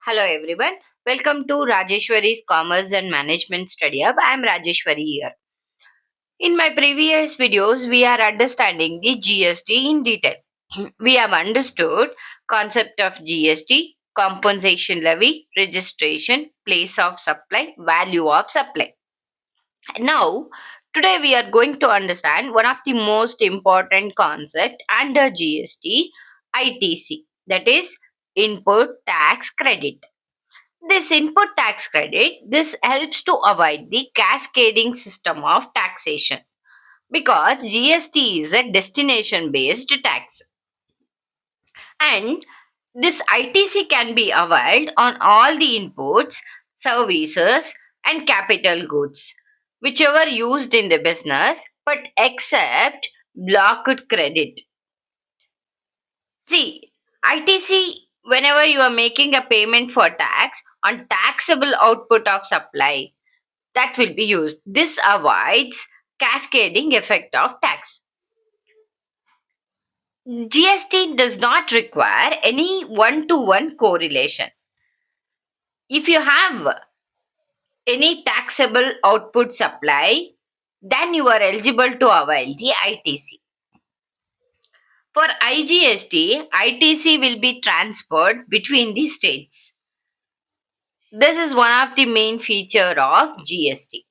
Hello everyone. Welcome to Rajeshwari's Commerce and Management Study Hub. I am Rajeshwari here. In my previous videos, we are understanding the GST in detail. We have understood concept of GST, compensation levy, registration, place of supply, value of supply. Now, today we are going to understand one of the most important concept under GST, ITC, that is input tax credit. This input tax credit, this helps to avoid the cascading system of taxation because GST is a destination based tax, and this ITC can be availed on all the inputs, services and capital goods whichever used in the business, but except blocked credit. See, ITC, whenever you are making a payment for tax on taxable output of supply, that will be used. This avoids cascading effect of tax. GST does not require any one-to-one correlation. If you have any taxable output supply, then you are eligible to avail the ITC. For IGST, ITC will be transferred between the states. This is one of the main feature of GST.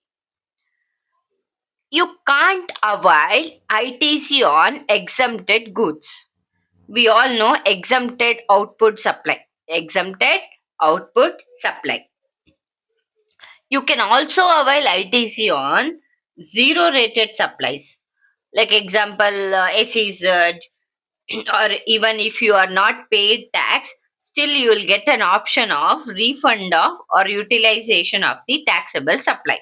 You can't avail ITC on exempted goods. We all know exempted output supply. Exempted output supply. You can also avail ITC on zero rated supplies. Like example, SEZ, or even if you are not paid tax, still you will get an option of refund of or utilization of the taxable supply.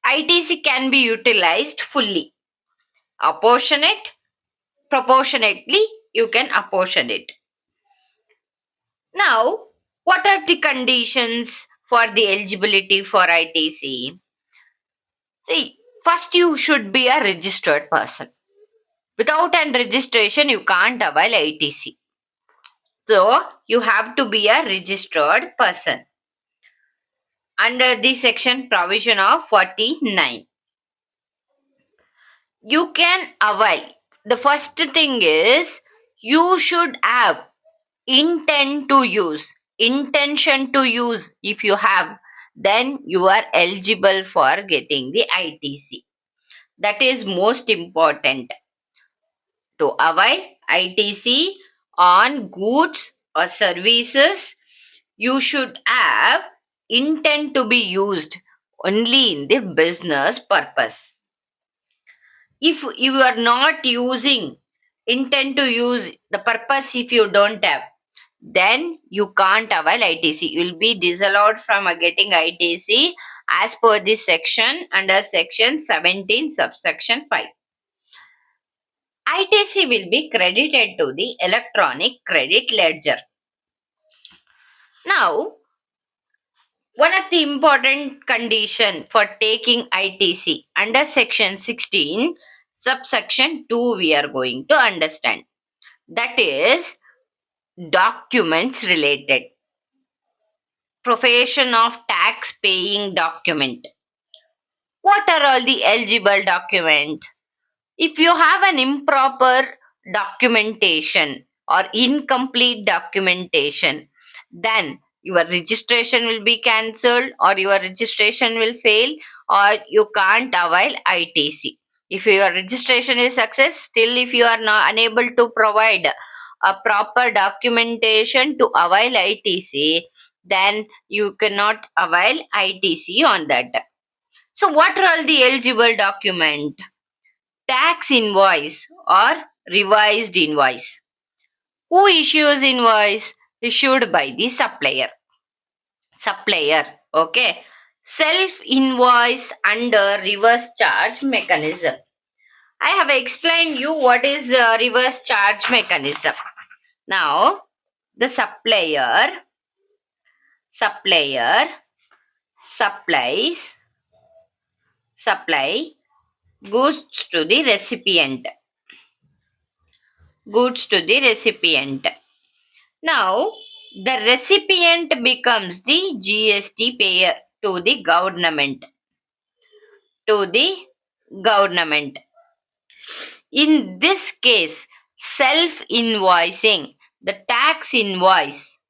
ITC can be utilized fully. Apportion it, proportionately, you can apportion it. Now, what are the conditions for the eligibility for ITC? See, first you should be a registered person. Without an registration, you can't avail ITC. So, you have to be a registered person under the section provision of 49. You can avail. The first thing is you should have intent to use. Intention to use, if you have, then you are eligible for getting the ITC. That is most important. To avail ITC on goods or services, you should have intent to be used only in the business purpose. If you are not using intent to use the purpose, if you don't have, then you can't avail ITC. You will be disallowed from getting ITC as per this section under section 17 subsection 5. ITC will be credited to the electronic credit ledger. Now, one of the important condition for taking ITC under section 16 subsection 2 we are going to understand. That is documents related. Profession of tax paying document. What are all the eligible document? If you have an improper documentation or incomplete documentation, then your registration will be cancelled or your registration will fail or you can't avail ITC. If your registration is success, still if you are not unable to provide a proper documentation to avail ITC, then you cannot avail ITC on that. So what are all the eligible document? Tax invoice or revised invoice. Who issues invoice? Issued by the supplier. Supplier, okay. Self invoice under reverse charge mechanism. I have explained you what is reverse charge mechanism. Now, the supplier supplies supply goods to the recipient. Goods to the recipient. Now, the recipient becomes the GST payer to the government. To the government. In this case, self invoicing, the tax invoice,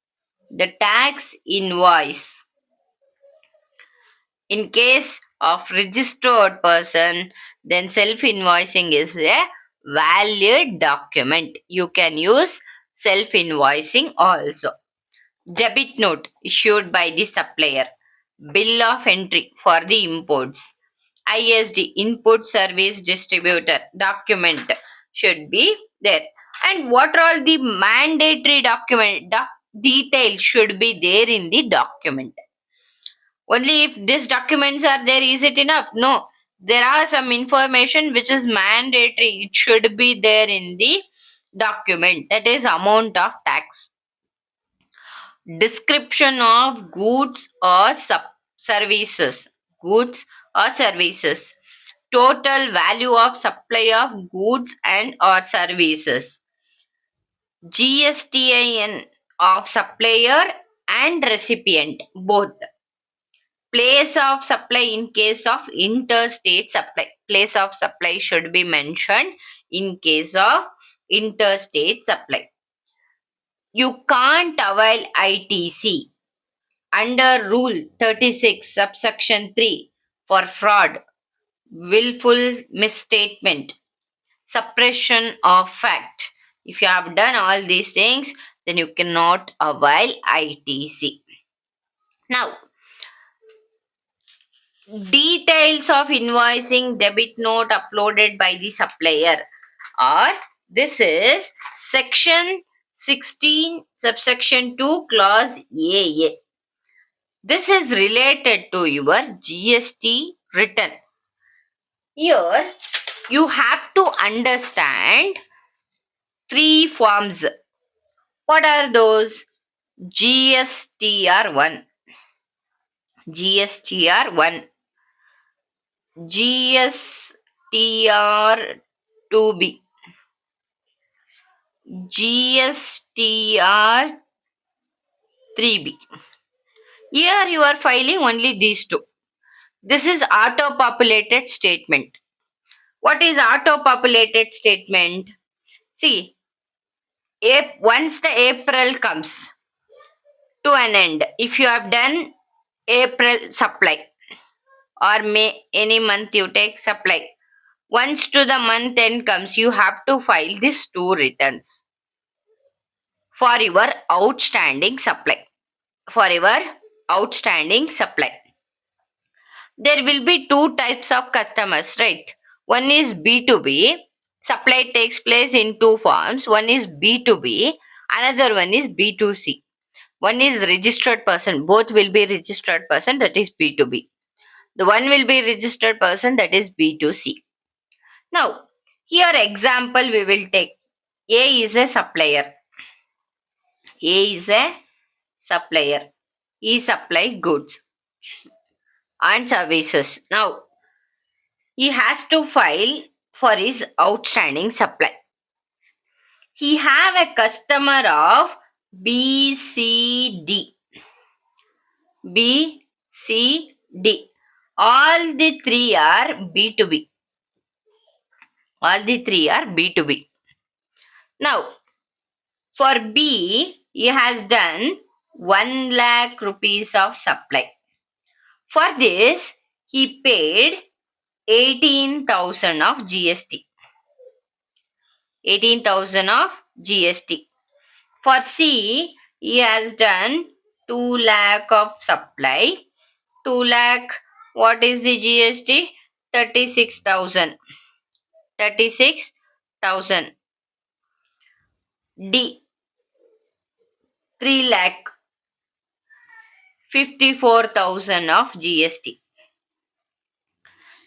in case of registered person, then self invoicing is a valid document. You can use self invoicing also. Debit note issued by the supplier, bill of entry for the imports, ISD input service distributor document should be there. And what are all the mandatory details should be there in the document? Only if these documents are there, is it enough? No. There are some information which is mandatory. It should be there in the document. That is amount of tax, description of goods or services, total value of supply of goods and or services, GSTIN of supplier and recipient both, place of supply in case of interstate supply. Place of supply should be mentioned in case of interstate supply. You can't avail ITC under Rule 36, subsection 3 for fraud, willful misstatement, suppression of fact. If you have done all these things, then you cannot avail ITC. Now, details of invoicing debit note uploaded by the supplier, or this is section 16, subsection 2, clause AA. This is related to your GST return. Here, you have to understand three forms. What are those? GSTR1, GSTR1, GSTR2B, GSTR3B. Here you are filing only these two. This is auto-populated statement. What is auto-populated statement? See, once the April comes to an end, if you have done April supply or May, any month you take supply, once to the month end comes, you have to file these two returns for your outstanding supply. For your outstanding supply. There will be two types of customers, right? One is B2B. Supply takes place in two forms. One is B2B, another one is B2C. One is registered person. Both will be registered person, that is B2B. The one will be registered person, that is B2C. Now, here example we will take. A is a supplier. A is a supplier. He supply goods and services. Now, he has to file for his outstanding supply. He have a customer of BCD. BCD. All the three are B2B. All the three are B2B. Now, for B, he has done 1 lakh rupees of supply. For this, he paid 18,000 of GST. 18,000 of GST. For C, he has done 2 lakh of supply. 2 lakh, what is the GST? 36,000. 36,000. D, 3 lakh. 54,000 of GST.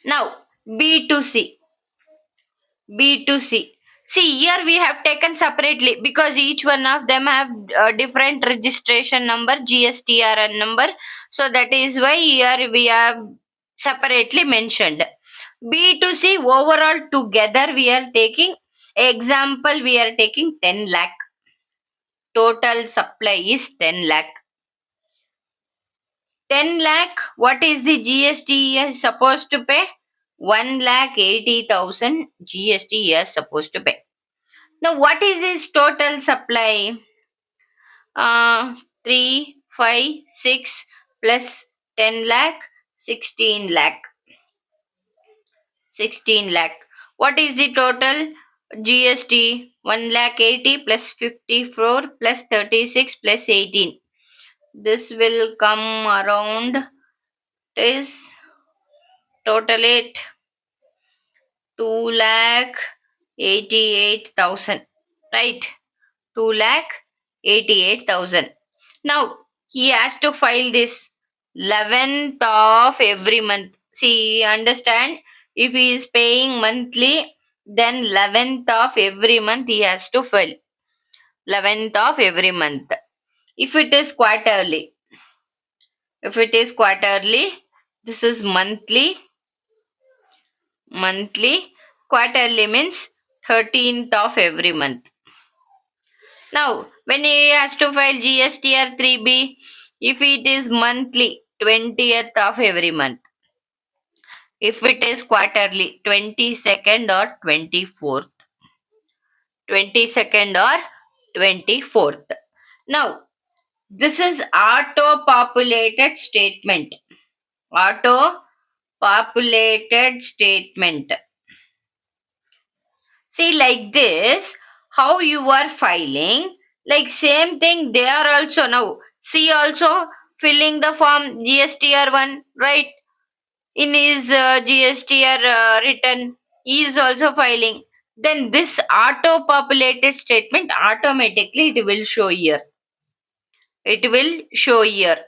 Now, B to C. B to C. See, here we have taken separately because each one of them have different registration number, GSTRN number. So that is why here we have separately mentioned. B to C overall together we are taking, example we are taking 10 lakh. total supply is 10 lakh. 10 lakh, what is the GST he is supposed to pay? 1 lakh 80,000 GST he is supposed to pay. Now, what is his total supply? 3, 5, 6 plus 10 lakh, 16 lakh. 16 lakh. What is the total GST? 1 lakh 80 plus 54 plus 36 plus 18. This will come around is total it 2 lakh 88,000, right? 2 lakh 88,000. Now he has to file this 11th of every month. See, understand, if he is paying monthly, then 11th of every month he has to file. 11th of every month. If it is quarterly, this is monthly. Quarterly means 13th of every month. Now, when he has to file GST or 3B, if it is monthly, 20th of every month. If it is quarterly, 22nd or 24th. 22nd or 24th. Now, this is auto-populated statement. Auto-populated statement. See, like this, how you are filing, like same thing they are also now. See, also filling the form GSTR one, right? In his GSTR written, he is also filing. Then this auto-populated statement automatically it will show here. It will show here.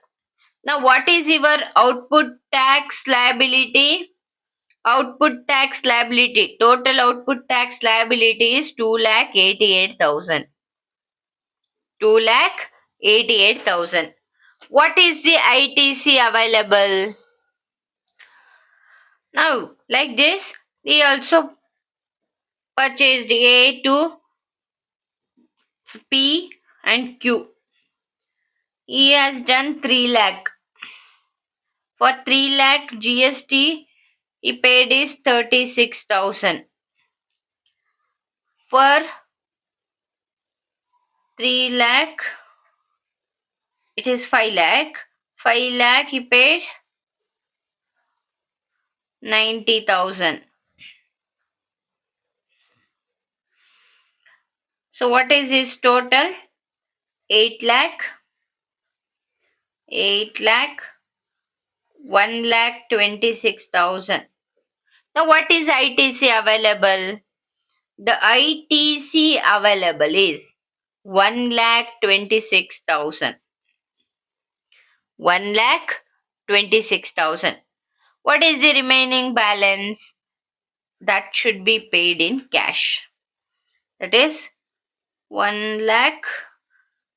Now, what is your output tax liability? Output tax liability. Total output tax liability is 2,88,000. 2,88,000. What is the ITC available? Now, like this, he also purchased A to P and Q. He has done 3 lakh. For 3 lakh GST, he paid is 36,000. For 3 lakh, it is 5 lakh. 5 lakh he paid 90,000. So what is his total? 8 lakh. 8 lakh. 1 lakh 26,000. Now what is ITC available? The ITC available is 1 lakh 26,000. 1 lakh 26,000. What is the remaining balance? That should be paid in cash. That is 1 lakh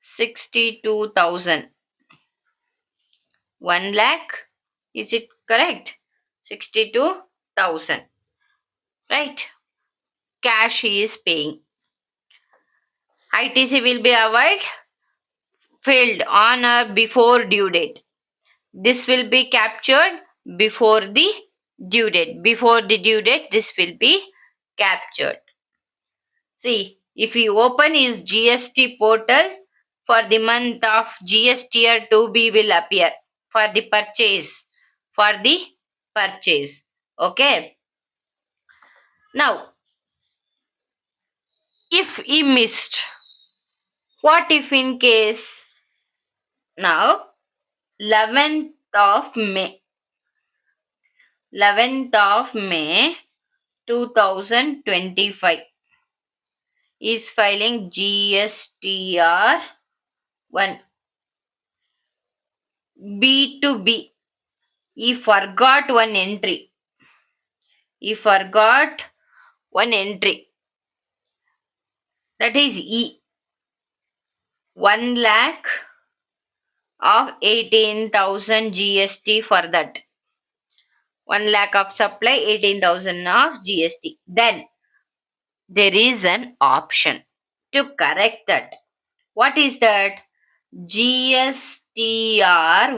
62,000. 1 lakh, is it correct? 62,000. Right? Cash he is paying. ITC will be availed filled on or before due date. This will be captured before the due date. Before the due date, this will be captured. See, if you open his GST portal, for the month of GST year 2B will appear for the purchase. For the purchase. Okay. Now, if he missed, what if in case? Now, 11th of May. 11th of May 2025 is filing GSTR 1 B to B. He forgot one entry. That is E. 1 lakh of 18,000 GST for that. 1 lakh of supply, 18,000 of GST. Then there is an option to correct that. What is that? GSTR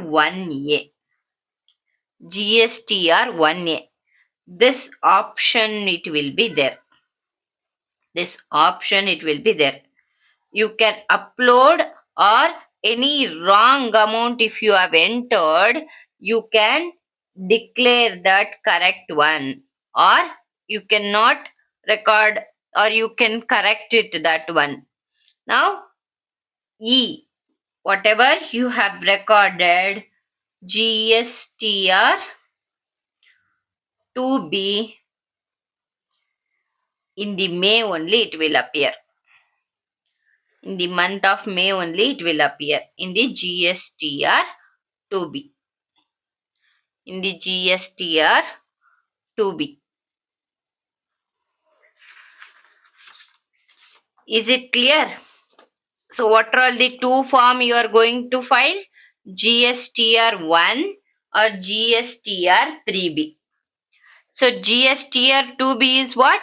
1A. GSTR 1A. This option it will be there. This option it will be there. You can upload, or any wrong amount if you have entered, you can declare that correct one, or you cannot record, or you can correct it that one. Now E, whatever you have recorded, GSTR to be in the May only it will appear. In the month of May only it will appear in the GSTR to be. In the GSTR to be. Is it clear? So what are all the two form you are going to file? GSTR 1 or GSTR 3B. So GSTR 2B is what?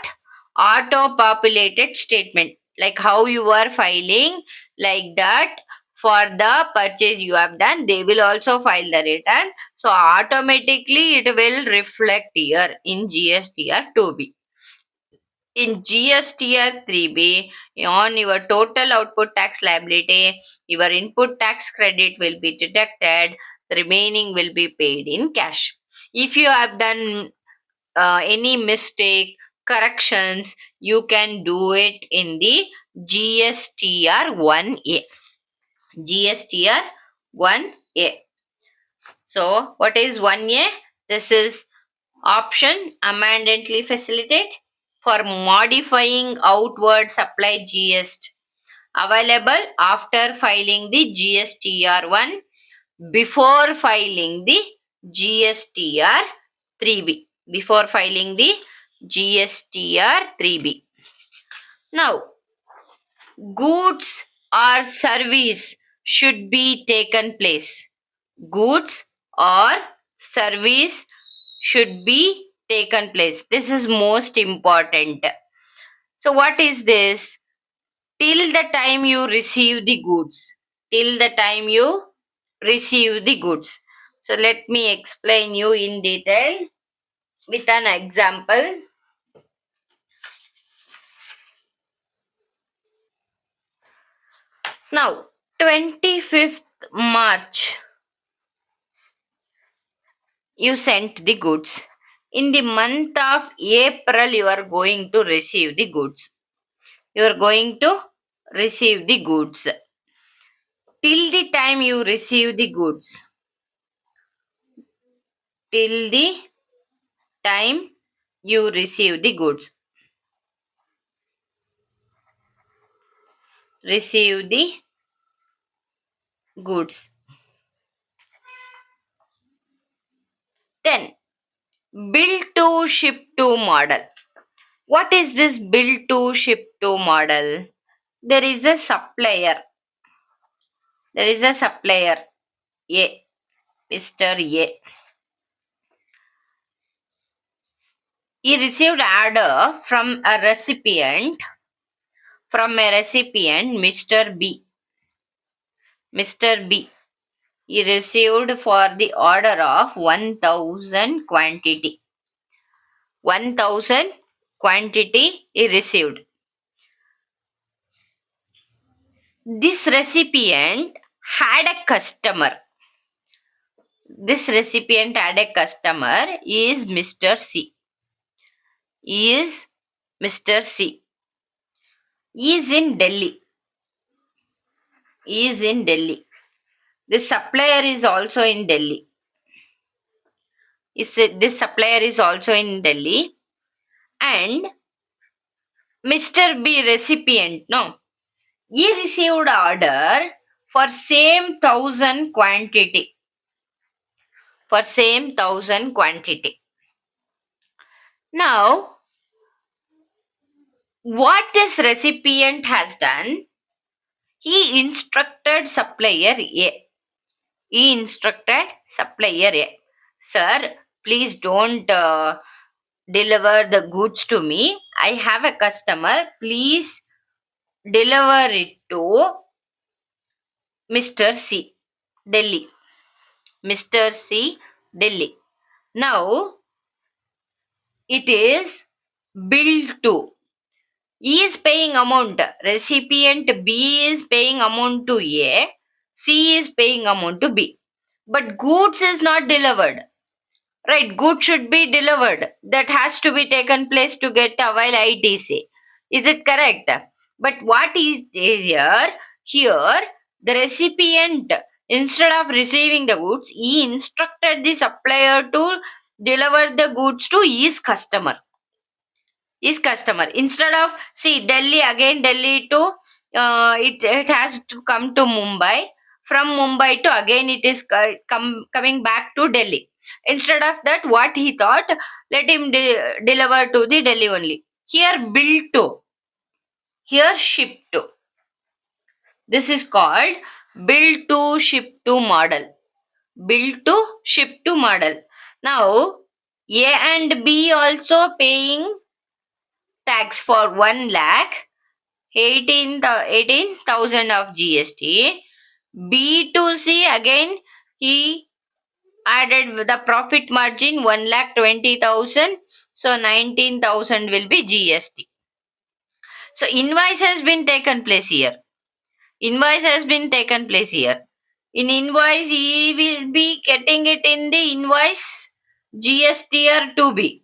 Auto populated statement. Like how you are filing, like that for the purchase you have done, they will also file the return. So automatically it will reflect here in GSTR 2B. In GSTR 3B, on your total output tax liability, your input tax credit will be deducted, the remaining will be paid in cash. If you have done any mistake, corrections, you can do it in the GSTR 1A. GSTR 1A. So, what is 1A? This is option amendmentally facilitate for modifying outward supply GST, available after filing the GSTR1 before filing the GSTR 3B. Before filing the GSTR 3B. Now, goods or service should be taken place. Goods or service should be taken place. This is most important. So what is this? Till the time you receive the goods. Till the time you receive the goods. So let me explain you in detail with an example. Now, 25th March, you sent the goods. In the month of April, you are going to receive the goods. You are going to receive the goods. Till the time you receive the goods. Till the time you receive the goods. Receive the goods. Then, bill to ship to model. What is this bill to ship to model? There is a supplier. There is a supplier A, Mr. A. He received order from a recipient, Mr. B. Mr. B. He received for the order of 1000 quantity. 1000 quantity he received. This recipient had a customer. This recipient had a customer is Mr. C. Is Mr. C. Is in Delhi. Is in Delhi. The supplier is also in Delhi. This supplier is also in Delhi, and Mr. B recipient, no, he received order for same 1000 quantity. For same 1000 quantity. Now, what this recipient has done, he instructed supplier A. He instructed supplier A. Sir, please don't deliver the goods to me. I have a customer. Please deliver it to Mr. C, Delhi. Mr. C, Delhi. Now it is bill to. E is paying amount. Recipient B is paying amount to A. C is paying amount to B. But goods is not delivered. Right, goods should be delivered. That has to be taken place to get avail ITC. Is it correct? But what is here? Here, the recipient, instead of receiving the goods, he instructed the supplier to deliver the goods to his customer. His customer. Instead of, see, Delhi, again Delhi to, it has to come to Mumbai. From Mumbai to again it is coming back to Delhi. Instead of that, what he thought, let him deliver to the Delhi only. Here bill to, here ship to. This is called bill to ship to model. Bill to ship to model. Now A and B also paying tax for 1 lakh 18,000 of GST. B2C again he added with the profit margin 1,20,000. So 19,000 will be GST. So invoice has been taken place here. Invoice has been taken place here. In invoice he will be getting it in the invoice GSTR to be.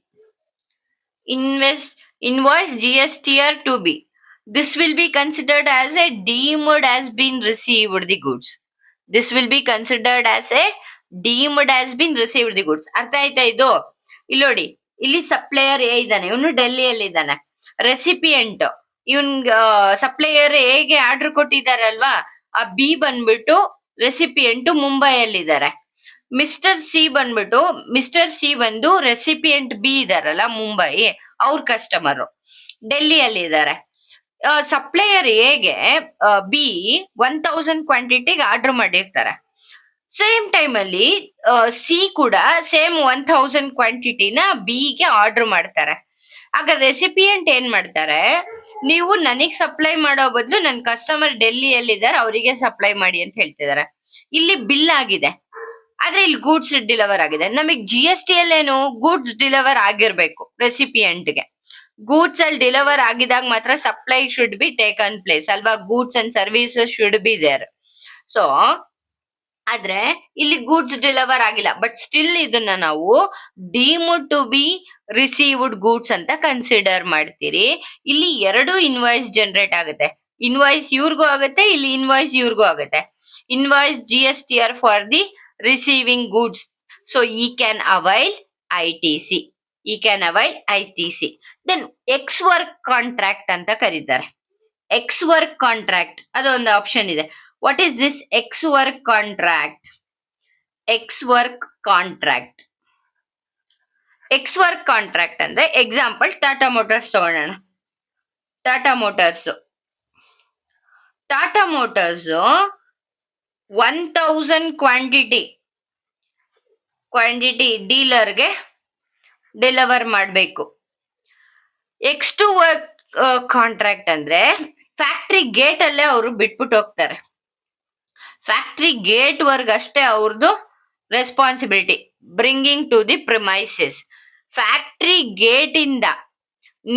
Invoice GSTR to be. This will be considered as a deemed as been received the goods. This will be considered as a deemed as been received the goods. ಅರ್ಥ ಆಯ್ತಾ ಇದು? ಇಲ್ಲಿ ನೋಡಿ, ಇಲ್ಲಿ supplier A ಇದ್ದಾನೆ, ಇವನು ಡೆಲ್ಲಿಯಲ್ಲಿ ಇದ್ದಾನೆ. Recipient ಇವನ್ supplier ಹೇಗೆ ಆರ್ಡರ್ ಕೊಟ್ಟಿದ್ದಾರಲ್ವಾ, ಆ ಬಿ ಬಂದ್ಬಿಟ್ಟು ರೆಸಿಪಿಯಂಟ್ ಮುಂಬೈಯಲ್ಲಿದ್ದಾರೆ. ಮಿಸ್ಟರ್ ಸಿ ಬಂದು ರೆಸಿಪಿಯಂಟ್ ಬಿ ಇದಾರಲ್ಲ ಮುಂಬೈ, ಅವ್ರ ಕಸ್ಟಮರ್ ಡೆಲ್ಲಿಯಲ್ಲಿ ಇದ್ದಾರೆ. ಸಪ್ಲೈಯರ್ ಹೇಗೆ ಬಿ 1000 ಕ್ವಾಂಟಿಟಿಗೆ ಆರ್ಡರ್ ಮಾಡಿರ್ತಾರೆ. ಸೇಮ್ ಟೈಮ್ ಅಲ್ಲಿ ಸಿ ಕೂಡ ಸೇಮ್ 1000 ಕ್ವಾಂಟಿಟಿನ ಬಿಗೆ ಆರ್ಡರ್ ಮಾಡ್ತಾರೆ. ಆಗ ರೆಸಿಪಿಯಂಟ್ ಏನ್ ಮಾಡ್ತಾರೆ, ನೀವು ನನಗ್ ಸಪ್ಲೈ ಮಾಡೋ ಬದಲು ನನ್ನ ಕಸ್ಟಮರ್ ಡೆಲ್ಲಿಯಲ್ಲಿ ಇದ್ದಾರೆ, ಅವರಿಗೆ ಸಪ್ಲೈ ಮಾಡಿ ಅಂತ ಹೇಳ್ತಿದ್ದಾರೆ. ಇಲ್ಲಿ ಬಿಲ್ ಆಗಿದೆ, ಆದ್ರೆ ಇಲ್ಲಿ ಗೂಡ್ಸ್ ಡಿಲಿವರ್ ಆಗಿದೆ. ನಮಗ್ GST ಅಲ್ಲೇನು ಗೂಡ್ಸ್ ಡಿಲಿವರ್ ಆಗಿರ್ಬೇಕು ರೆಸಿಪಿಯಂಟ್ಗೆ. ಗೂಡ್ಸ್ ಅಲ್ಲಿ ಡಿಲಿವರ್ ಆಗಿದಾಗ ಮಾತ್ರ supply should be taken place ಅಲ್ವಾ, goods and services should be there. So ಆದ್ರೆ ಇಲ್ಲಿ ಗೂಡ್ಸ್ ಡಿಲಿವರ್ ಆಗಿಲ್ಲ, ಬಟ್ ಸ್ಟಿಲ್ ಇದನ್ನ ನಾವು deemed to be received goods ಅಂತ ಕನ್ಸಿಡರ್ ಮಾಡ್ತೀರಿ. ಇಲ್ಲಿ ಎರಡು ಇನ್ವಾಯ್ಸ್ ಜನರೇಟ್ ಆಗುತ್ತೆ. ಇನ್ವಾಯ್ಸ್ ಇವ್ರಿಗೂ ಆಗುತ್ತೆ, ಇಲ್ಲಿ ಇನ್ವಾಯ್ಸ್ ಇವ್ರಿಗೂ ಆಗುತ್ತೆ. Invoice GSTR for the receiving goods. So he can avail ITC. He can avail ITC. Then X work contract ಅಂತ ಕರೀತಾರೆ. X work contract ಅದೊಂದು ಆಪ್ಷನ್ ಇದೆ. What is this X work contract? X work contract. X work contract ಅಂದ್ರೆ example Tata Motors ತಗೊಳ್ಳೋಣ. Tata Motors 1000 quantity ಡೀಲರ್ಗೆ deliver ಮಾಡಬೇಕು. X2 work contract ಅಂದ್ರೆ factory gate ಅಲ್ಲೇ ಅವರು ಬಿಟ್ಬಿಟ್ಟು ಹೋಗ್ತಾರೆ. ಫ್ಯಾಕ್ಟ್ರಿ ಗೇಟ್ ವರ್ಗ್ ಅಷ್ಟೇ ಅವ್ರದ್ದು responsibility, bringing to the premises. Factory gate ಇಂದ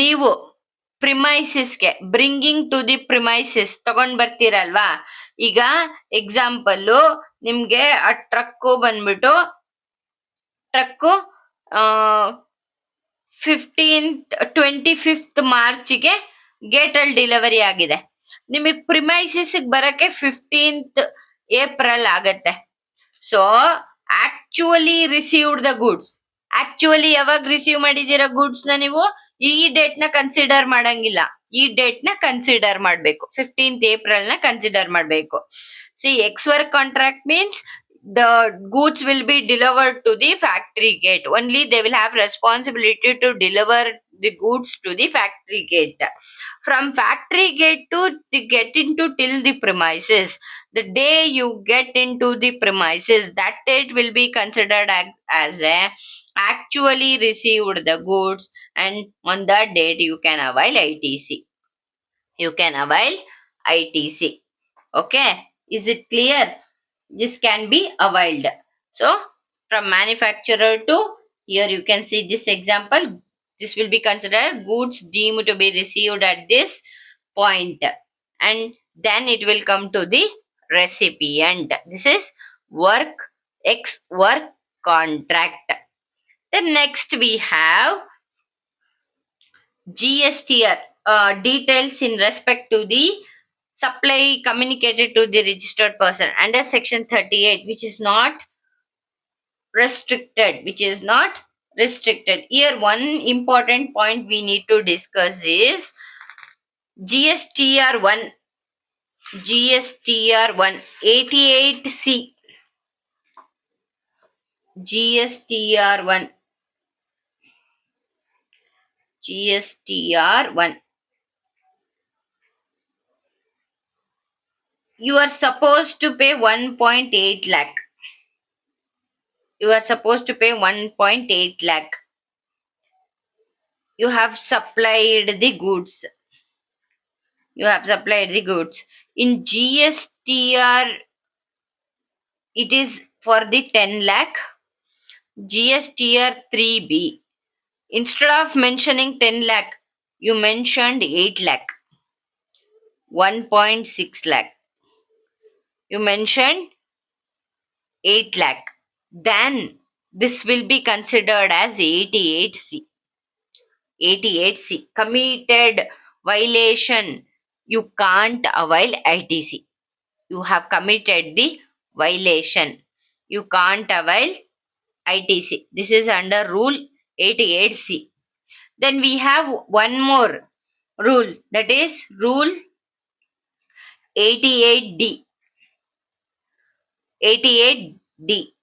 ನೀವು ಪ್ರಿಮೈಸಸ್ಗೆ ಬ್ರಿಂಗಿಂಗ್ ಟು ದಿ ಪ್ರಿಮೈಸಸ್ ತಗೊಂಡ್ ಬರ್ತೀರಲ್ವಾ. ಈಗ ಎಕ್ಸಾಂಪಲ್ ನಿಮ್ಗೆ ಆ ಟ್ರಕ್ ಬಂದ್ಬಿಟ್ಟು 25th ಮಾರ್ಚ್ಗೆ ಗೇಟ್ ಅಲ್ಲಿ ಡೆಲಿವರಿ ಆಗಿದೆ. ನಿಮಗ್ ಪ್ರಿಮೈಸಸ್ ಬರಕ್ಕೆ 15th ಏಪ್ರಿಲ್ ಆಗತ್ತೆ. So actually received the goods, actually ಯಾವಾಗ ರಿಸೀವ್ ಮಾಡಿದಿರೋ ಗೂಡ್ಸ್ ನ ನೀವು ಈ ಡೇಟ್ ನ ಕನ್ಸಿಡರ್ ಮಾಡಂಗಿಲ್ಲ, ಈ ಡೇಟ್ ನ ಕನ್ಸಿಡರ್ ಮಾಡ್ಬೇಕು, 15th ಏಪ್ರಿಲ್ ನ ಕನ್ಸಿಡರ್ ಮಾಡ್ಬೇಕು. C X work contract means the goods will be delivered to the factory gate. Only they will have responsibility to deliver the goods to the factory gate. From factory gate to get into till the premises, the day you get into the premises, that date will be considered as a actually received the goods, and on that date you can avail ITC. You can avail ITC. Okay, Is it clear? This can be availed. So, from manufacturer to here, you can see this example. This will be considered goods deemed to be received at this point, and then it will come to the recipient. This is work X work contract. Then next we have GSTR, details in respect to the supply communicated to the registered person under section 38, which is not restricted, here. One important point we need to discuss is GSTR1, GSTR1 88C, GSTR1, GSTR1. You are supposed to pay 1.8 lakh. You are supposed to pay 1.8 lakh. You have supplied the goods. You have supplied the goods. In GSTR, it is for the 10 lakh. GSTR 3B. Instead of mentioning 10 lakh, you mentioned 8 lakh. 1.6 lakh. You mentioned 8 lakh. Then this will be considered as 88C. 88C. Committed violation. You can't avail ITC. You have committed the violation. You can't avail ITC. This is under rule 88C. Then we have one more rule, that is rule 88D. 88D.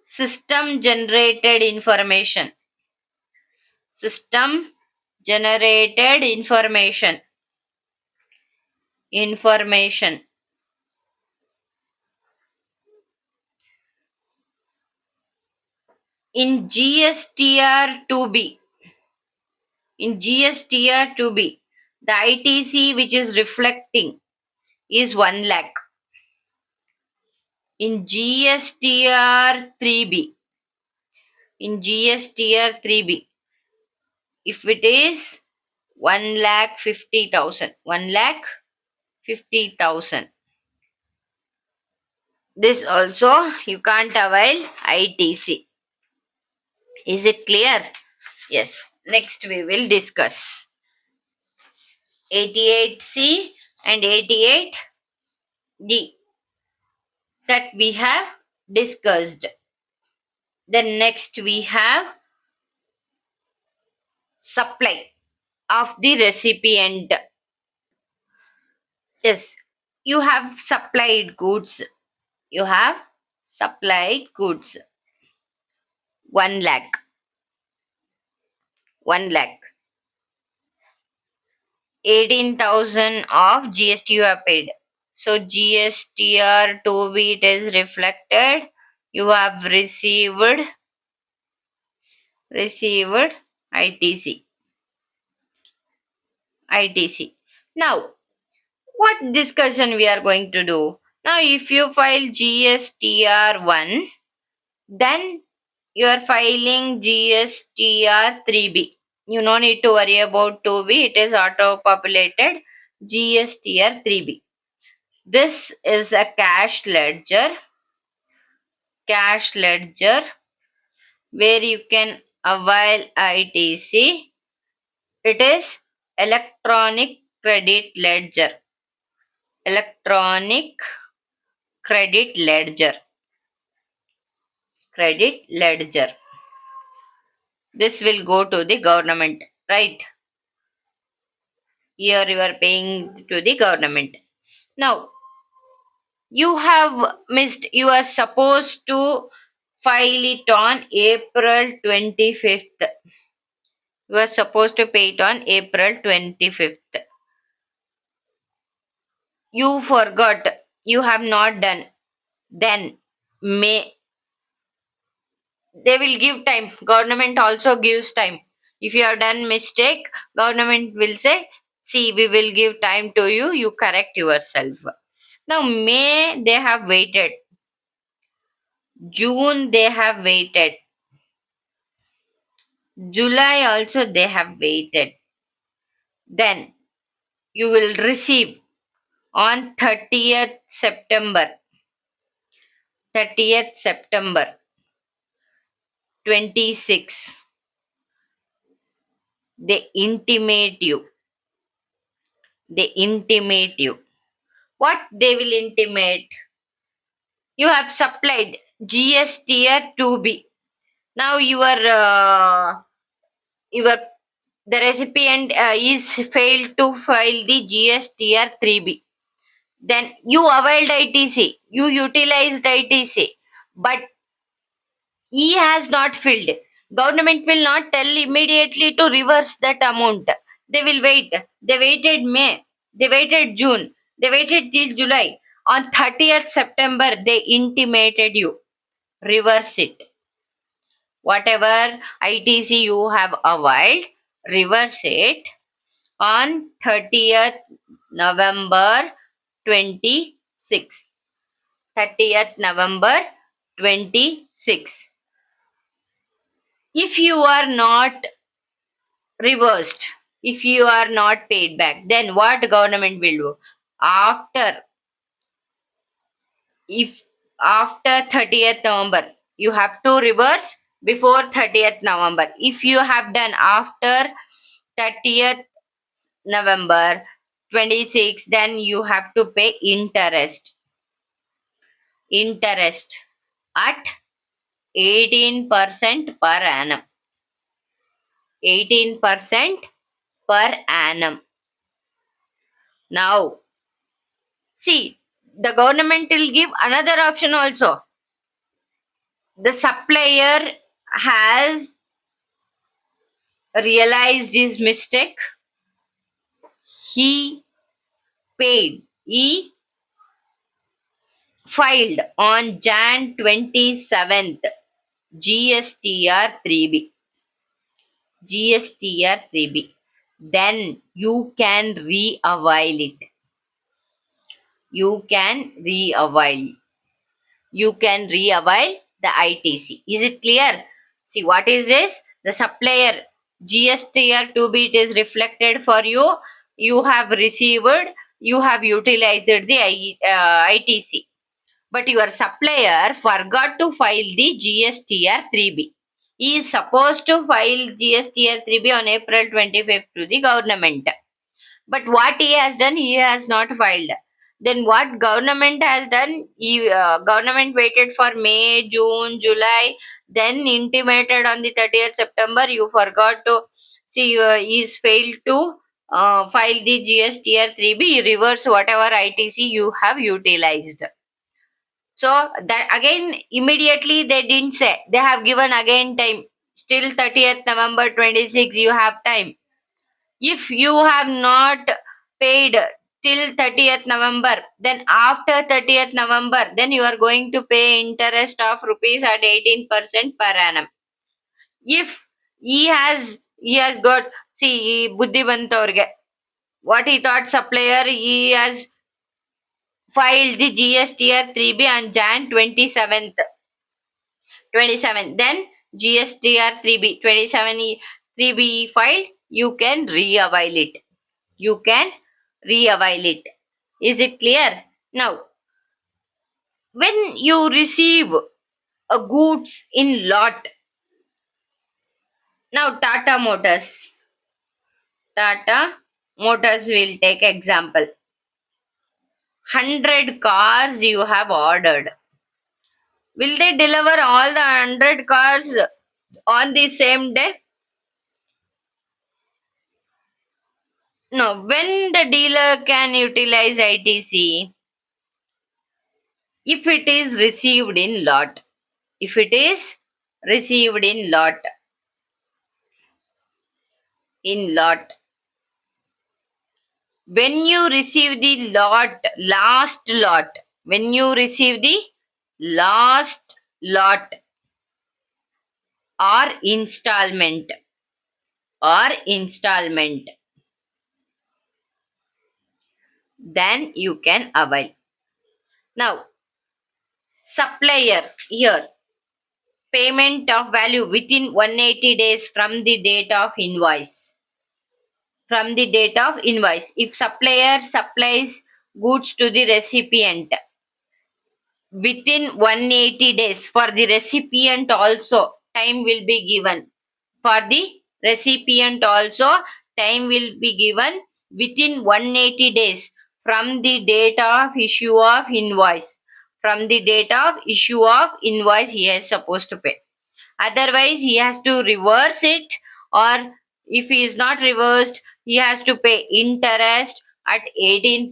System generated information. System generated information. Information. In GSTR 2B. In GSTR 2B, the ITC which is reflecting is 1 lakh. In GSTR 3B, in GSTR 3B, if it is 1 lakh 50,000, 1 lakh 50,000, this also you can't avail ITC. Is it clear? Yes. Next we will discuss 88C and 88D that we have discussed. Then next we have supply of the recipient. Yes, you have supplied goods. You have supplied goods. 1 lakh. 1 lakh. 18,000 of GST you have paid. So GSTR 2B it is reflected. You have received ITC. ITC. Now, what discussion we are going to do? Now, if you file GSTR1, then you are filing GSTR 3B. You no need to worry about 2B, it is auto populated. GSTR 3B. This is a cash ledger where you can avail ITC. It is electronic credit ledger. Electronic credit ledger. Credit ledger. This will go to the government, right? Here you are paying to the government. Now, you have missed, you are supposed to file it on April 25th. You are supposed to pay it on April 25th. You forgot, you have not done. Then, May, they will give time. Government also gives time. If you have done mistake, government will say, see, we will give time to you, you correct yourself. Now, May they have waited, June they have waited, July also they have waited. Then you will receive on 30th September 26. They intimate you. They intimate you. What they will intimate? You have supplied GSTR 2B. Now your the recipient is failed to file the GSTR 3B. Then you availed ITC, you utilized ITC, but he has not filled. Government will not tell immediately to reverse that amount. They will wait. They waited May. They waited June. They waited till July. On 30th September, they intimated you. Reverse it. Whatever ITC you have availed, reverse it on 30th November 26. 30th November 26. If you are not reversed, if you are not paid back, then what government will do? After, if after 30th November, you have to reverse before 30th November. If you have done after 30th November 26, then you have to pay interest. Interest at 18% per annum. 18% per annum. Now, see, the government will give another option also. The supplier has realized his mistake. He paid. He filed on Jan 27th GSTR 3B. GSTR 3B. Then you can re-avail it. You can re-avail. You can re-avail the ITC. Is it clear? See, what is this? The supplier GSTR 2B, it is reflected for you. You have received, you have utilized the ITC. But your supplier forgot to file the GSTR 3B. He is supposed to file GSTR 3B on April 25th to the government. But what he has done, he has not filed. Then what government has done? Government waited for May, June, July, then intimated on the 30th September. You forgot to see. Is failed to file the GSTR 3B. Reverse whatever ITC you have utilized. So that again immediately they didn't say. They have given again time. Still 30th November 26. You have time. If you have not paid till 30th November, then after 30th November, then you are going to pay interest of rupees at 18% per annum. If he has got, see, Buddhivantavarge, what he thought supplier, he has filed the GSTR 3B on Jan 27th. 27. Then GSTR 3B 27 3B filed, you can re-avail it. You can re-avail it. Is it clear? Now, when you receive a goods in lot, now Tata Motors will take example. 100 cars you have ordered. Will they deliver all the 100 cars on the same day? No. When the dealer can utilize ITC? If it is received in lot. If it is received in lot. In lot. When you receive the when you receive the last lot or installment, then you can avail. Now, supplier here, payment of value within 180 days from the date of invoice. From the date of invoice. If supplier supplies goods to the recipient within 180 days, for the recipient also time will be given. For the recipient also time will be given within 180 days from the date of issue of invoice. From the date of issue of invoice he is supposed to pay. Otherwise he has to reverse it, or if he is not reversed he has to pay interest at 18%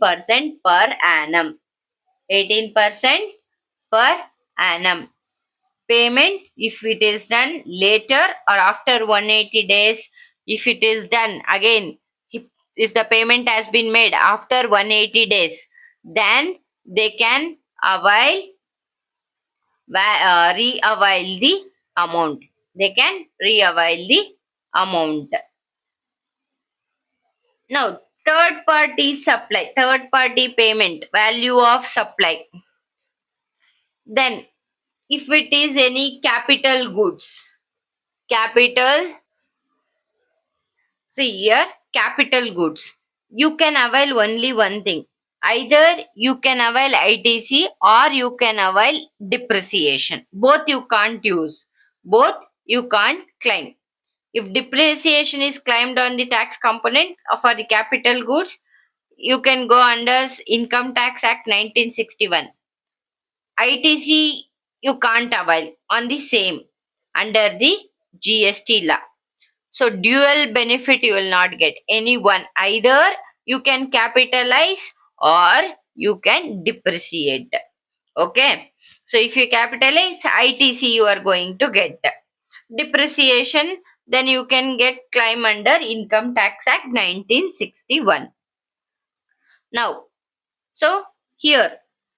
per annum. 18% per annum. Payment if it is done later or after 180 days. If it is done again, if the payment has been made after 180 days, then they can avail re-avail the amount. They can re-avail the amount. Now, third party payment, value of supply. Then, if it is any capital goods, capital, see here, capital goods, you can avail only one thing. Either you can avail ITC or you can avail depreciation. Both you can't use. Both you can't claim. If depreciation is claimed on the tax component for the capital goods, you can go under Income Tax Act 1961. ITC you can't avail on the same under the GST law. So dual benefit you will not get any one. Either you can capitalize or you can depreciate. Okay. So if you capitalize ITC you are going to get. Depreciation then you can get claim under Income Tax Act 1961. Now, so here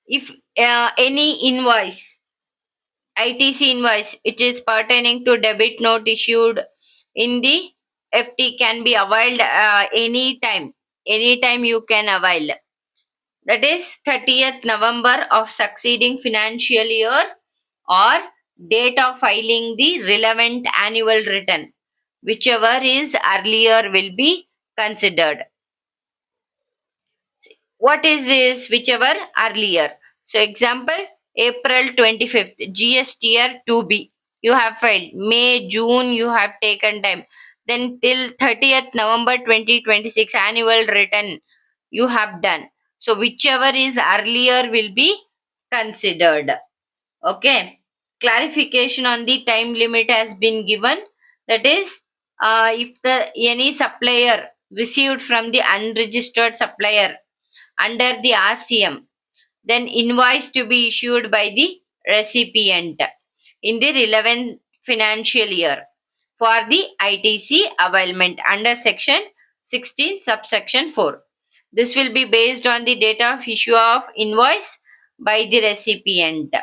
if any invoice, ITC invoice, it is pertaining to debit note issued in the FT can be availed anytime. Anytime you can avail. That is 30th November of succeeding financial year or date of filing the relevant annual return. Whichever is earlier will be considered. What is this? Whichever earlier. So example, April 25th, GSTR 2B. You have filed. May, June, you have taken time. Then till 30th November 2026, annual return you have done. So whichever is earlier will be considered. Okay. Clarification on the time limit has been given. That is, if the any supplier received from the unregistered supplier under the RCM, then invoice to be issued by the recipient in the relevant financial year for the ITC availment under section 16 subsection 4. This will be based on the date of issue of invoice by the recipient.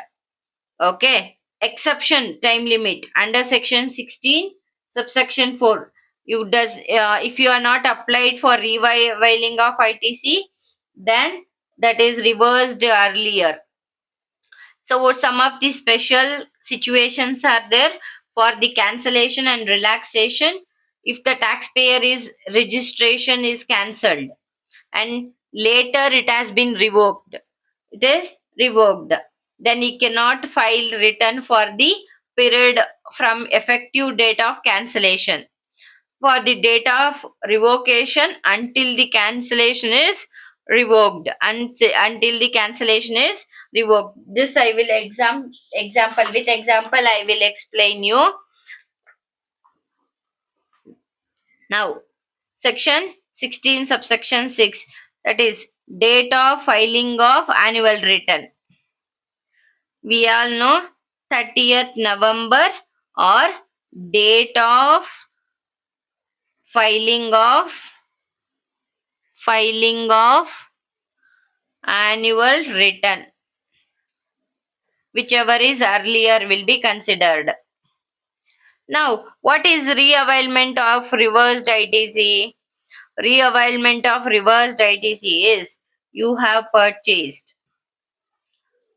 Okay. Exception time limit under section 16 subsection 4. You does if you are not applied for reviling of ITC, then that is reversed earlier. So what some of the special situations are there for the cancellation and relaxation. If the taxpayer is registration is cancelled and later it has been revoked, it is revoked, then he cannot file return for the period from effective date of cancellation. For the date of revocation until the cancellation is revoked, until the cancellation is revoked. This I will example with example I will explain you. Now, section 16 subsection 6, that is date of filing of annual return. We all know 30th November or date of filing of annual return. Whichever is earlier will be considered. Now, what is reavailment of reversed ITC? Reavailment of reversed ITC is you have purchased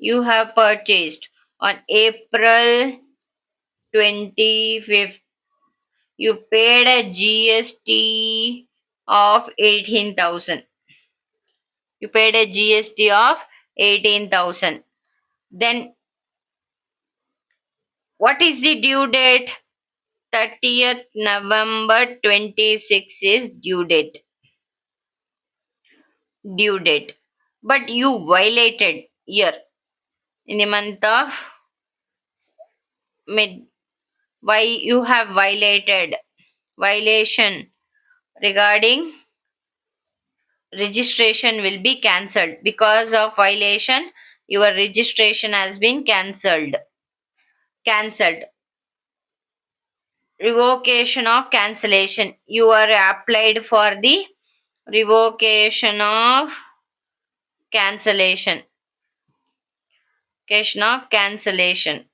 you have purchased on April 25th, you paid a GST of 18,000. You paid a GST of 18,000. Then what is the due date? 30th November 26 is due date. Due date. But you violated here in the month of mid. Why you have violated? Violation regarding registration will be cancelled. Because of violation, your registration has been cancelled. Cancelled. Revocation of cancellation. You are applied for the revocation of cancellation. Revocation of cancellation.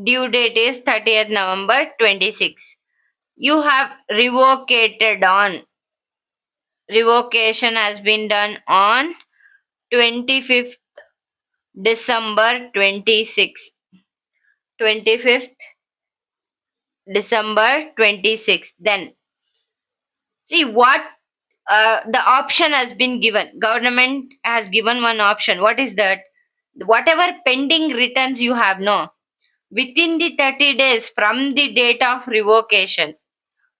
Due date is 30th November 26. You have revocated on. Revocation has been done on 25th December 26. 25th December 26. Then see what the option has been given. Government has given one option. What is that? Whatever pending returns you have, no, within the 30 days from the date of revocation,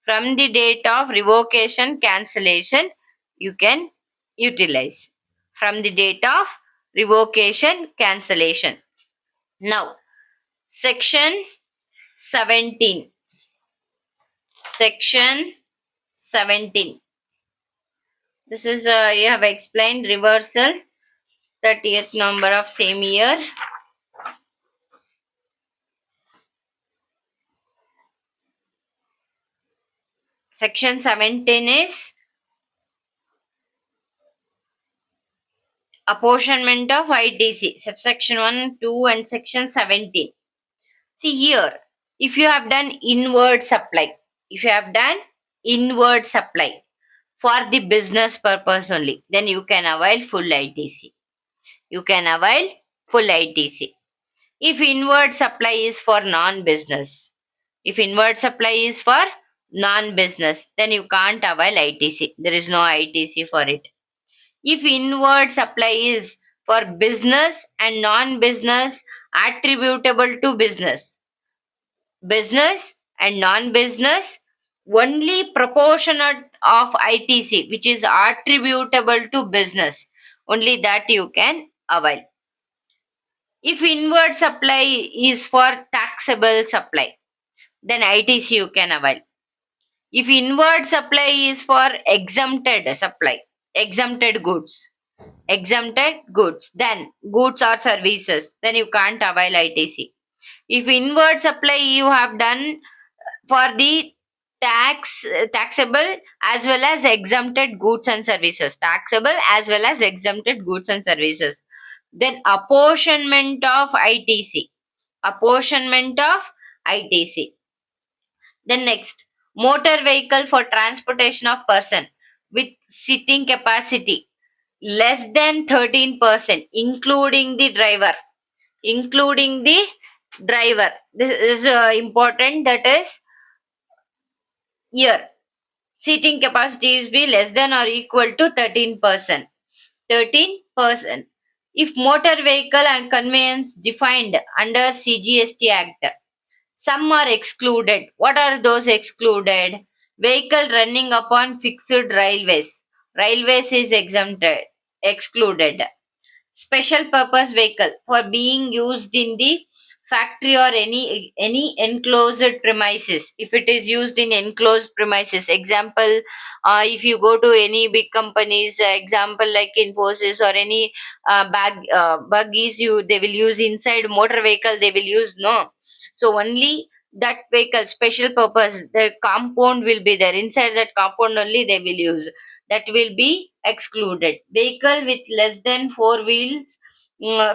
from the date of revocation cancellation, you can utilize. From the date of revocation cancellation. Now, section 17. Section 17. This is, you have explained reversal, 30th number of same year. Section 17 is apportionment of ITC, subsection 1, 2 and section 17. See here, if you have done inward supply, if you have done inward supply for the business purpose only, then you can avail full ITC. You can avail full ITC. If inward supply is for non-business, if inward supply is for non-business, then you can't avail ITC. There is no ITC for it. If inward supply is for business and non-business attributable to business, business and non-business, only proportionate of ITC which is attributable to business, only that you can avail. If inward supply is for taxable supply, then ITC you can avail. If inward supply is for exempted supply, exempted goods, then goods or services, then you can't avail ITC. If inward supply you have done for the taxable as well as exempted goods and services, taxable as well as exempted goods and services, then apportionment of ITC, apportionment of ITC. Then next, motor vehicle for transportation of person with sitting capacity less than 13%, including the driver, including the driver. This is important, that is here seating capacity will be less than or equal to 13%. 13%. If motor vehicle and conveyance defined under CGST Act, some are excluded. What are those excluded? Vehicle running upon fixed railways. Railways is exempted, excluded. Special purpose vehicle for being used in the factory or any enclosed premises. If it is used in enclosed premises, example, if you go to any big companies, example like Infosys or any buggies, you they will use inside motor vehicle, they will use, no. So only that vehicle, special purpose, the compound will be there, inside that compound only they will use, that will be excluded. Vehicle with less than 4 wheels,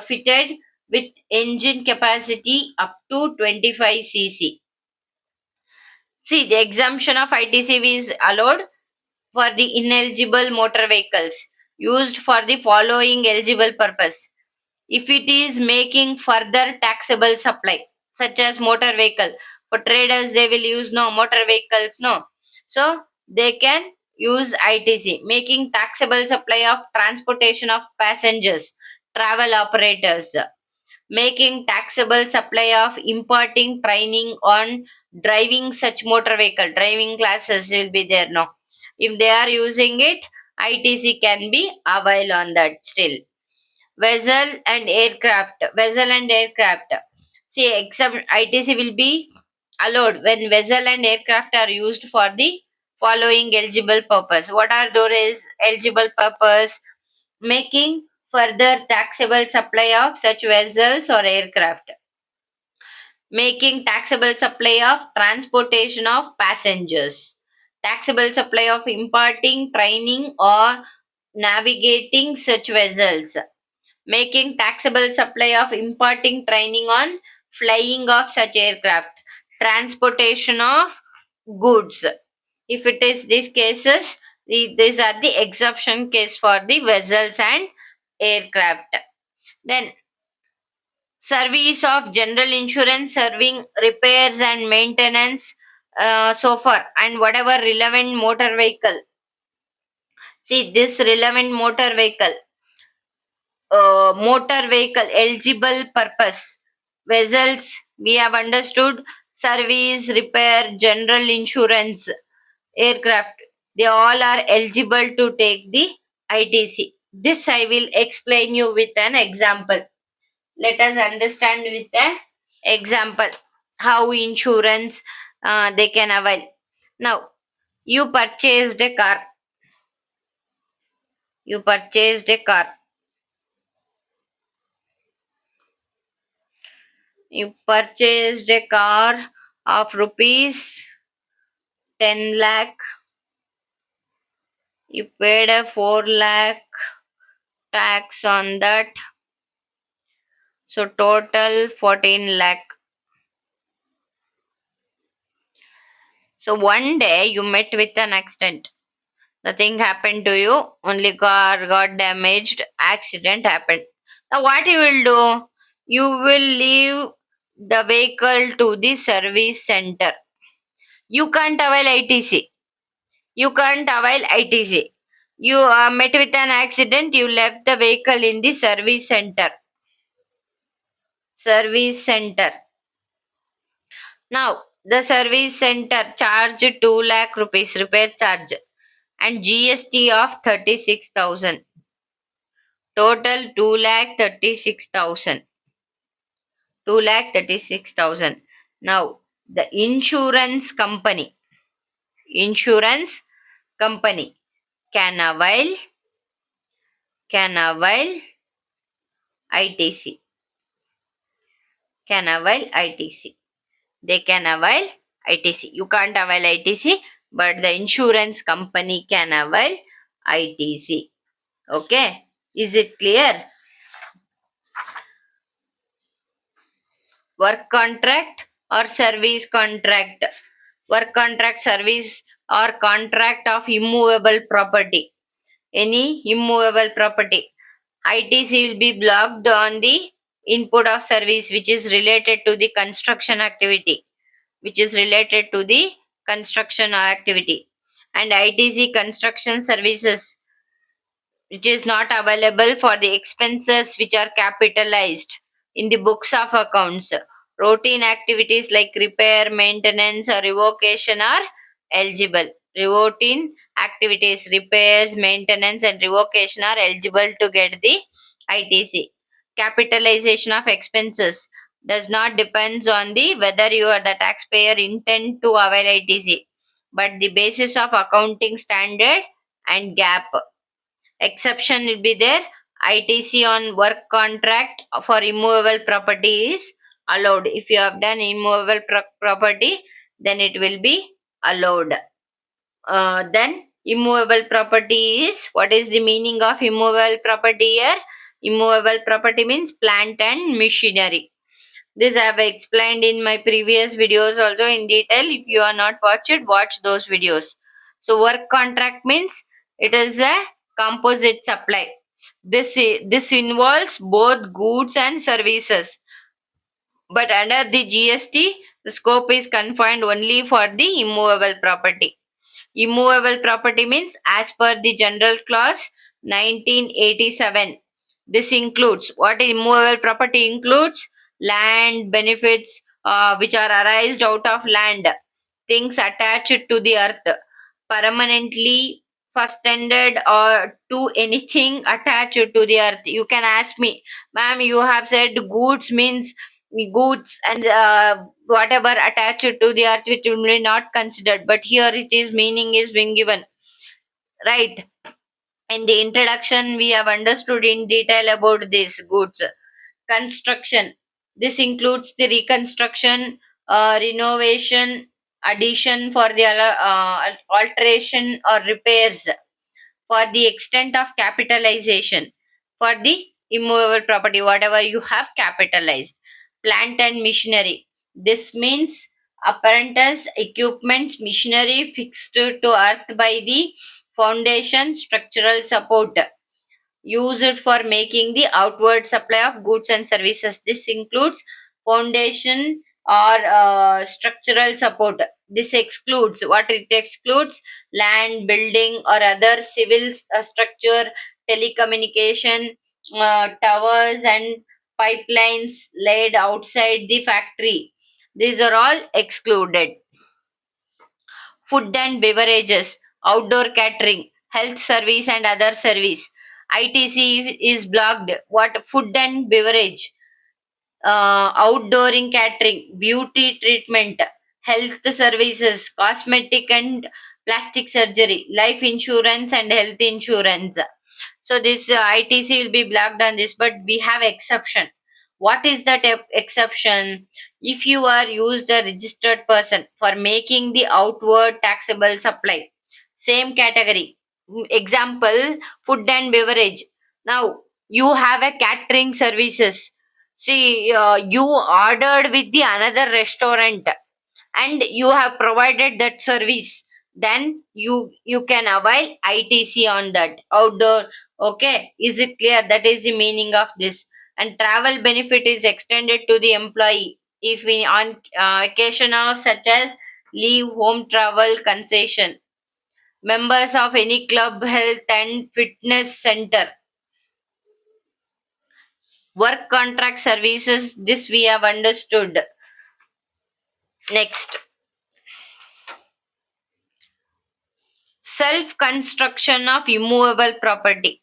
fitted with engine capacity up to 25 cc. See, the exemption of ITC is allowed for the ineligible motor vehicles. used for the following eligible purpose. If it is making further taxable supply, such as motor vehicle, for traders they will use no motor vehicles, no. So they can use ITC, making taxable supply of transportation of passengers, travel operators, making taxable supply of imparting training on driving such motor vehicle, driving classes will be there now. If they are using it, ITC can be availed on that still. Vessel and aircraft, see except ITC will be allowed when vessel and aircraft are used for the following eligible purpose. What are those eligible purpose? Making further taxable supply of such vessels or aircraft, making taxable supply of transportation of passengers, taxable supply of imparting training or navigating such vessels, making taxable supply of imparting training on flying of such aircraft, transportation of goods. If it is these cases, these are the exception case for the vessels and aircraft. Then service of general insurance serving repairs and maintenance, so far, and whatever relevant motor vehicle. See this relevant motor vehicle eligible purpose, vessels we have understood, service, repair, general insurance, aircraft, they all are eligible to take the ITC. This I will explain you with an example. Let us understand with an example how insurance they can avail. Now you purchased a car, you purchased a car you purchased a car of rupees 10 lakh. You paid a 4 lakh tax on that. So total 14 lakh. So one day you met with an accident. Nothing happened to you. Only car got damaged. Accident happened. Now what you will do? You will leave the vehicle to the service center. You can't avail ITC. You can't avail ITC. You met with an accident. You left the vehicle in the service center. Service center. Now, the service center charge 2 lakh rupees repair charge and GST of 36,000. Total 2 lakh 36,000. 2 lakh 36,000. Now, the insurance company can avail ITC. Can avail ITC. They can avail ITC. You can't avail ITC, but the insurance company can avail ITC. Okay, is it clear? Work contract or service contract. Work contract, service, or contract of immovable property. Any immovable property. ITC will be blocked on the input of service which is related to the construction activity. And ITC construction services which is not available for the expenses which are capitalized in the books of accounts. Routine activities like repair, maintenance, or revocation are eligible. Routine activities, repairs, maintenance, and revocation are eligible to get the ITC. Capitalization of expenses does not depends on the whether you are the taxpayer intend to avail ITC, but the basis of accounting standard and gap. Exception will be there. ITC on work contract for immovable property is allowed. If you have done immovable property, then it will be allowed. Then immovable property is, what is the meaning of immovable property here? Immovable property means plant and machinery. This I have explained in my previous videos also in detail. If you are not watched it, watch those videos. So work contract means it is a Composite supply. This involves both goods and services, but under the GST, the scope is confined only for the immovable property. Immovable property means as per the General Clause 1987. This includes what immovable property includes: land, benefits which are arised out of land, things attached to the earth, permanently fastened or to anything attached to the earth. You can ask me, ma'am, you have said goods means goods and whatever attached to the earth which will be not considered, but here it is meaning is being given, right? In the introduction we have understood in detail about these goods. Construction. This includes the reconstruction, renovation, addition for the alteration or repairs for the extent of capitalization for the immovable property, whatever you have capitalized. Plant and machinery. This means apparatus, equipments, machinery fixed to earth by the foundation structural support, use it for making the outward supply of goods and services. This includes foundation or structural support. This excludes what it excludes: land, building, or other civil structure, telecommunication, towers, and pipelines laid outside the factory. These are all excluded. Food and beverages, outdoor catering, health service, and other service. ITC is blocked. What food and beverage, outdooring catering, beauty treatment, health services, cosmetic and plastic surgery, life insurance, and health insurance. So this ITC will be blocked on this, but we have exception. What is that exception? If you are used a registered person for making the outward taxable supply, same category. Example, food and beverage. Now you have a catering services. See, you ordered with the another restaurant and you have provided that service, then you can avail ITC on that outdoor. Okay, is it clear? That is the meaning of this. And travel benefit is extended to the employee if we on occasion of such as leave, home travel concession, members of any club, health and fitness center, work contract services. This we have understood. Next, self construction of immovable property.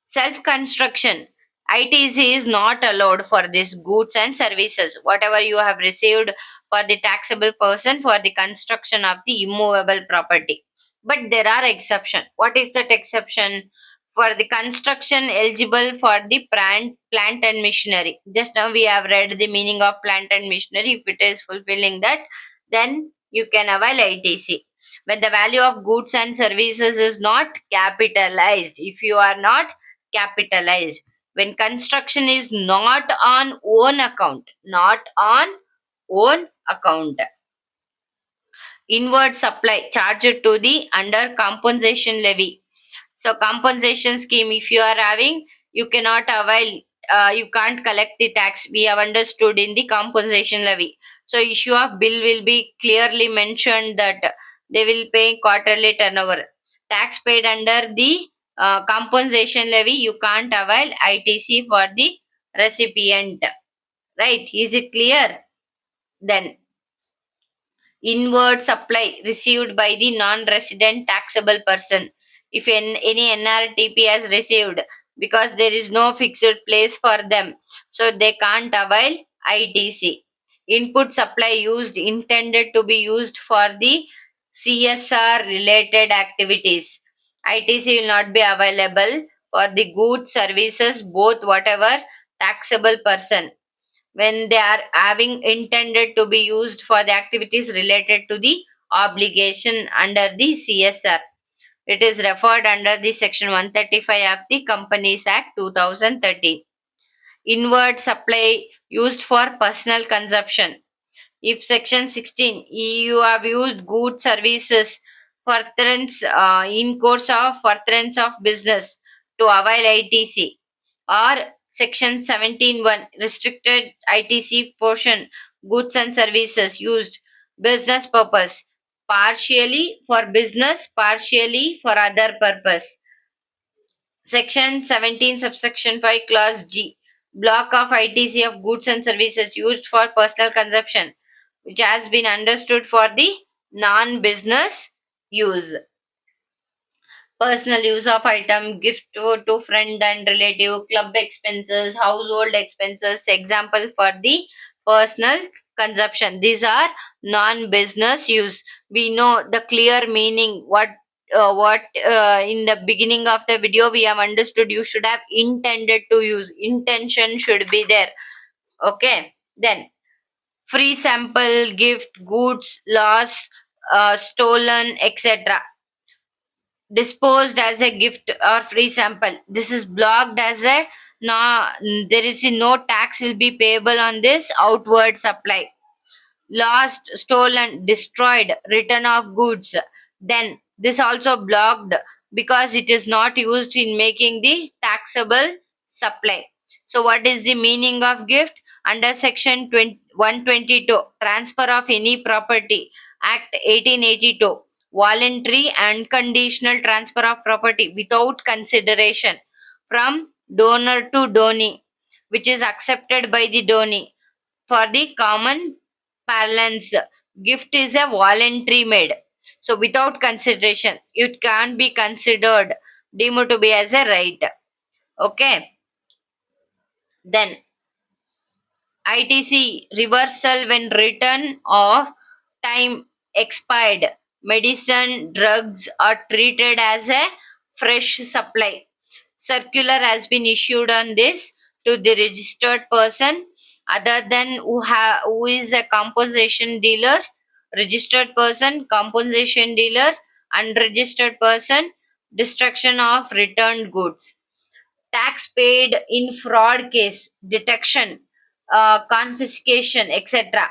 Self construction. ITC is not allowed for these goods and services. Whatever you have received for the taxable person for the construction of the immovable property. But there are exception. What is that exception? For the construction eligible for the plant and machinery. Just now we have read the meaning of plant and machinery. If it is fulfilling that, then you can avail ITC. When the value of goods and services is not capitalized, if you are not capitalized, when construction is not on own account, not on own account. Inward supply charged to the under compensation levy. So compensation scheme, if you are having, you cannot avail, you can't collect the tax. We have understood in the compensation levy. So issue of bill will be clearly mentioned that they will pay quarterly turnover. Tax paid under the compensation levy, you can't avail ITC for the recipient. Right? Is it clear? Then inward supply received by the non-resident taxable person. If any NRTP has received, because there is no fixed place for them, so they can't avail ITC. Input supply used intended to be used for the CSR related activities. ITC will not be available for the goods, services, both whatever taxable person, when they are having intended to be used for the activities related to the obligation under the CSR. It is referred under the section 135 of the Companies Act 2013. Inward supply used for personal consumption. If section 16, you have used goods services in course of furtherance of business to avail ITC, or section 17(1) restricted ITC portion, goods and services used business purpose, partially for business, partially for other purpose. Section 17 subsection 5 clause G, block of ITC of goods and services used for personal consumption, which has been understood for the non-business use. Personal use of item, gift to friend and relative, club expenses, household expenses, example for the personal consumption. These are non-business use. We know the clear meaning. What in the beginning of the video we have understood. You should have intended to use. Intention should be there. Okay. Then free sample, gift, goods, loss, stolen, etc. Disposed as a gift or free sample. This is blocked as a no. There is no tax will be payable on this outward supply. Lost, stolen, destroyed, return of goods. Then this also blocked because it is not used in making the taxable supply. So what is the meaning of gift? Under section 122, transfer of any property, Act 1882, voluntary and conditional transfer of property without consideration from donor to donee, which is accepted by the donee. For the common parlance, gift is a voluntary made. So without consideration, it can't be considered deemed to be as a right. Okay. Then ITC reversal when return of time expired. Medicine, drugs are treated as a fresh supply. Circular has been issued on this to the registered person other than who is a compensation dealer, registered person, compensation dealer, unregistered person, destruction of returned goods. Tax paid in fraud case, detection, confiscation, etc.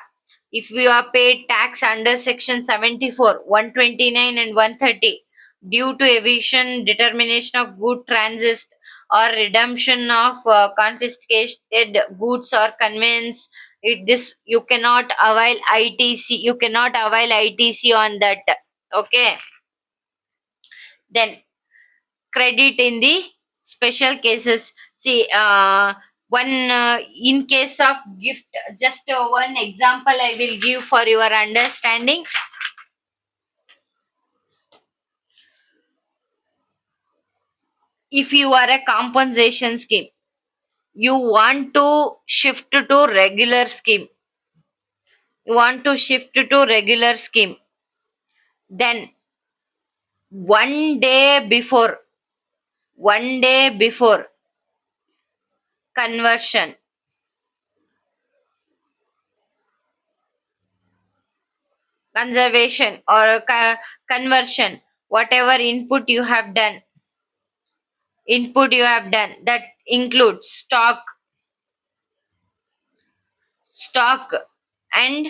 If you are paid tax under section 74, 129 and 130 due to evasion, determination of good transit or redemption of confiscated goods or conveyance, this you cannot avail ITC. You cannot avail ITC on that. Okay. Then credit in the special cases. See, one in case of gift, just one example I will give for your understanding. If you are a compensation scheme, you want to shift to regular scheme, you want to shift to regular scheme, then one day before, one day before conversion, conservation or conversion, whatever input you have done, that includes stock and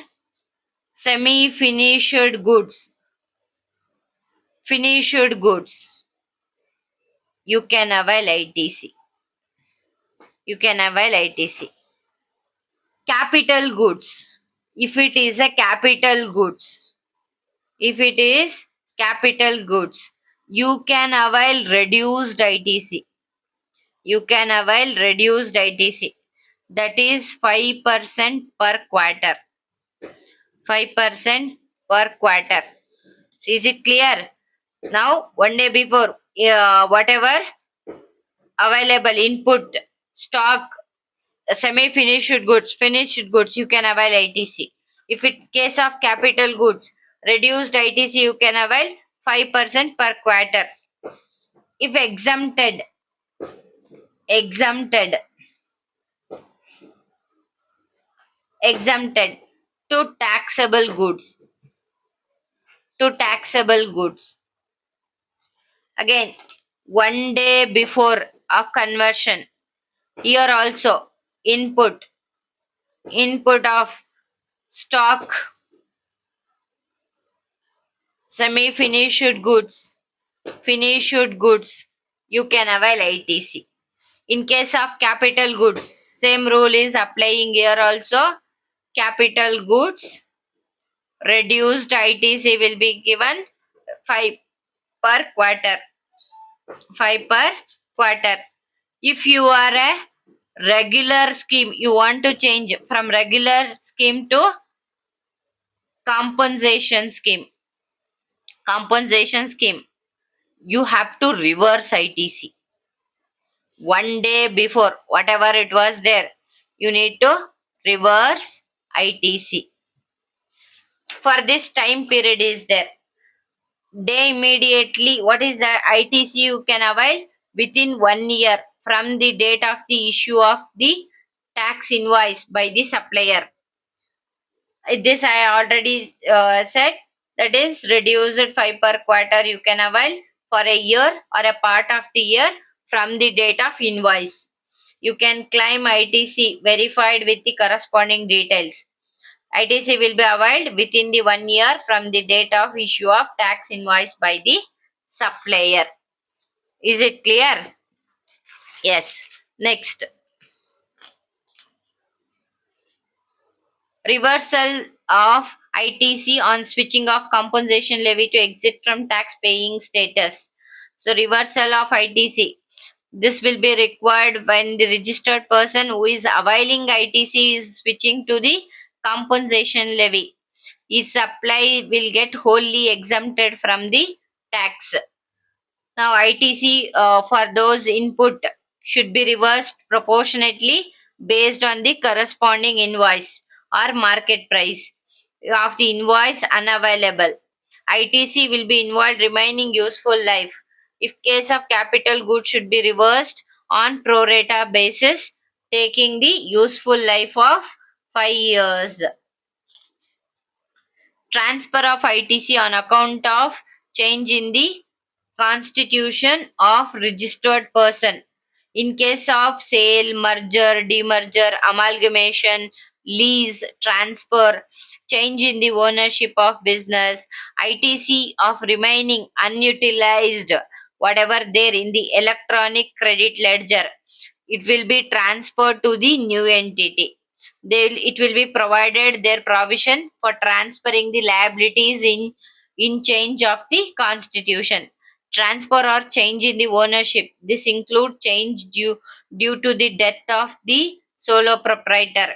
semi finished goods, you can avail ITC. You can avail ITC. Capital goods, if it is a capital goods, if it is capital goods, you can avail reduced ITC. You can avail reduced ITC, that is 5% per quarter. 5% per quarter. Is it clear? Now, one day before, whatever available input, stock, semi-finished goods, finished goods, you can avail ITC. If it case of capital goods, reduced ITC, you can avail 5% per quarter. If exempted exempted to taxable goods, to taxable goods. Again, one day before a conversion, here also input of stock, Semi-finished goods, finished goods, you can avail ITC. In case of capital goods, same rule is applying here also. Capital goods, reduced ITC will be given 5 per quarter. 5 per quarter. If you are a regular scheme, you want to change from regular scheme to compensation scheme. Compensation scheme, you have to reverse ITC. One day before, whatever it was there, you need to reverse ITC. For this time period is there. Day immediately, what is the ITC you can avail? Within 1 year from the date of the issue of the tax invoice by the supplier. This I already said, that is reduced 5 per quarter you can avail for a year or a part of the year from the date of invoice. You can claim ITC verified with the corresponding details. ITC will be availed within the 1 year from the date of issue of tax invoice by the supplier. Is it clear? Yes. Next, reversal of ITC on switching of compensation levy to exit from tax paying status. So, reversal of ITC. This will be required when the registered person who is availing ITC is switching to the compensation levy. His supply will get wholly exempted from the tax. Now, ITC for those input should be reversed proportionately based on the corresponding invoice or market price of the invoice unavailable. ITC will be involved remaining useful life. If case of capital goods should be reversed on pro rata basis, taking the useful life of 5 years. Transfer of ITC on account of change in the constitution of registered person. In case of sale, merger, demerger, amalgamation, lease, transfer, change in the ownership of business, ITC of remaining unutilized, whatever there in the electronic credit ledger, it will be transferred to the new entity. It will be provided their provision for transferring the liabilities in change of the constitution. Transfer or change in the ownership, this include change due to the death of the solo proprietor.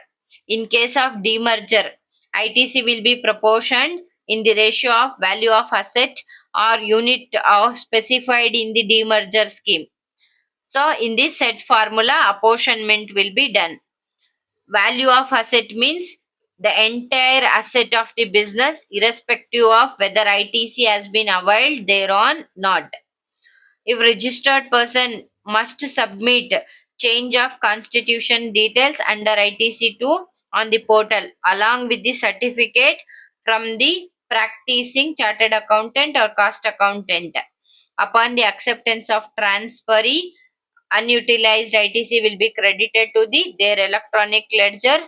In case of demerger, ITC will be proportioned in the ratio of value of asset or unit of specified in the demerger scheme. So in this set formula, apportionment will be done. Value of asset means the entire asset of the business, irrespective of whether ITC has been availed thereon not. If registered person must submit change of constitution details under ITC2 on the portal along with the certificate from the practicing chartered accountant or cost accountant. Upon the acceptance of transferee, unutilized ITC will be credited to their electronic ledger,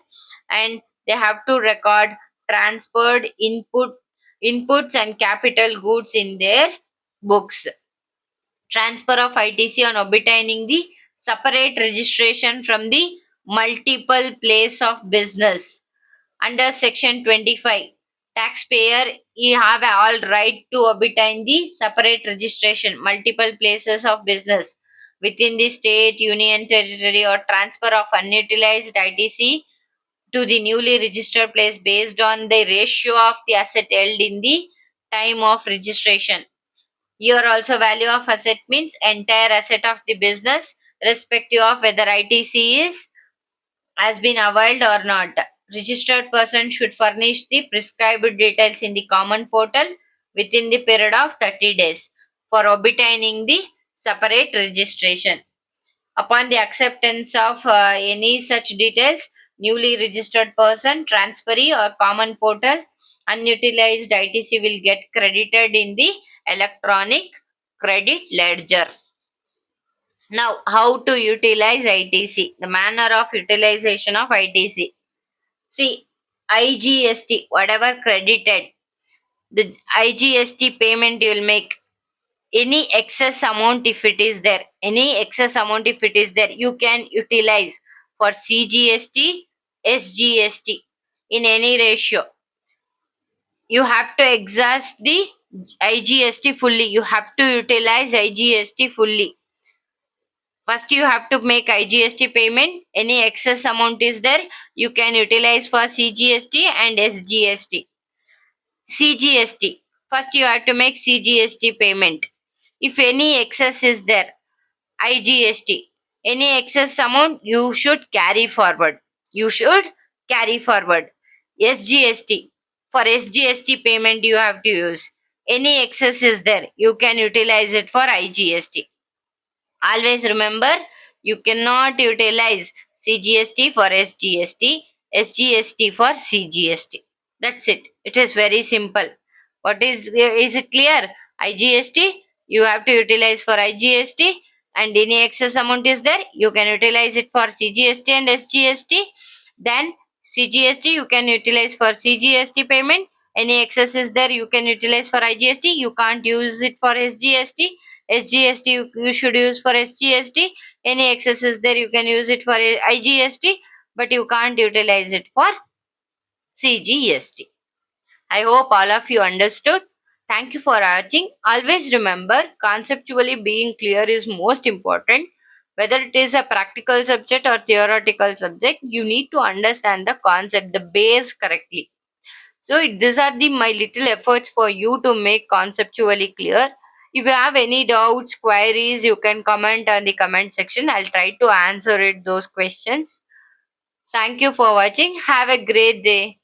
and they have to record transferred inputs and capital goods in their books. Transfer of ITC on obtaining the separate registration from the multiple place of business. Under section 25, taxpayer you have all right to obtain the separate registration multiple places of business within the state, union territory, or transfer of unutilized ITC to the newly registered place based on the ratio of the asset held in the time of registration. Here also value of asset means entire asset of the business, respective of whether ITC is has been availed or not. Registered person should furnish the prescribed details in the common portal within the period of 30 days for obtaining the separate registration. Upon the acceptance of any such details, newly registered person, transferee, or common portal, unutilized ITC will get credited in the electronic credit ledger. Now, how to utilize ITC? The manner of utilization of ITC. See, IGST, whatever credited, The IGST payment you will make any excess amount, if it is there, any excess amount if it is there, you can utilize for CGST, SGST in any ratio. You have to exhaust the IGST fully. You have to utilize IGST fully. First, you have to make IGST payment. Any excess amount is there, you can utilize for CGST and SGST. CGST. First, you have to make CGST payment. If any excess is there, IGST. Any excess amount you should carry forward. You should carry forward. SGST. For SGST payment you have to use. Any excess is there, you can utilize it for IGST. Always remember, you cannot utilize CGST for SGST, SGST for CGST. That's it. It is very simple. What is it clear? IGST, you have to utilize for IGST, and any excess amount is there, you can utilize it for CGST and SGST. Then CGST you can utilize for CGST payment. Any excess is there, you can utilize for IGST. You can't use it for SGST. SGST you should use for SGST. Any excess is there, you can use it for IGST, but you can't utilize it for CGST. I hope all of you understood. Thank you for watching. Always remember, conceptually being clear is most important. Whether it is a practical subject or theoretical subject, you need to understand the concept, the base correctly. So these are the my little efforts for you to make conceptually clear. If you have any doubts, queries, you can comment on the comment section. I'll try to answer it those questions. Thank you for watching. Have a great day.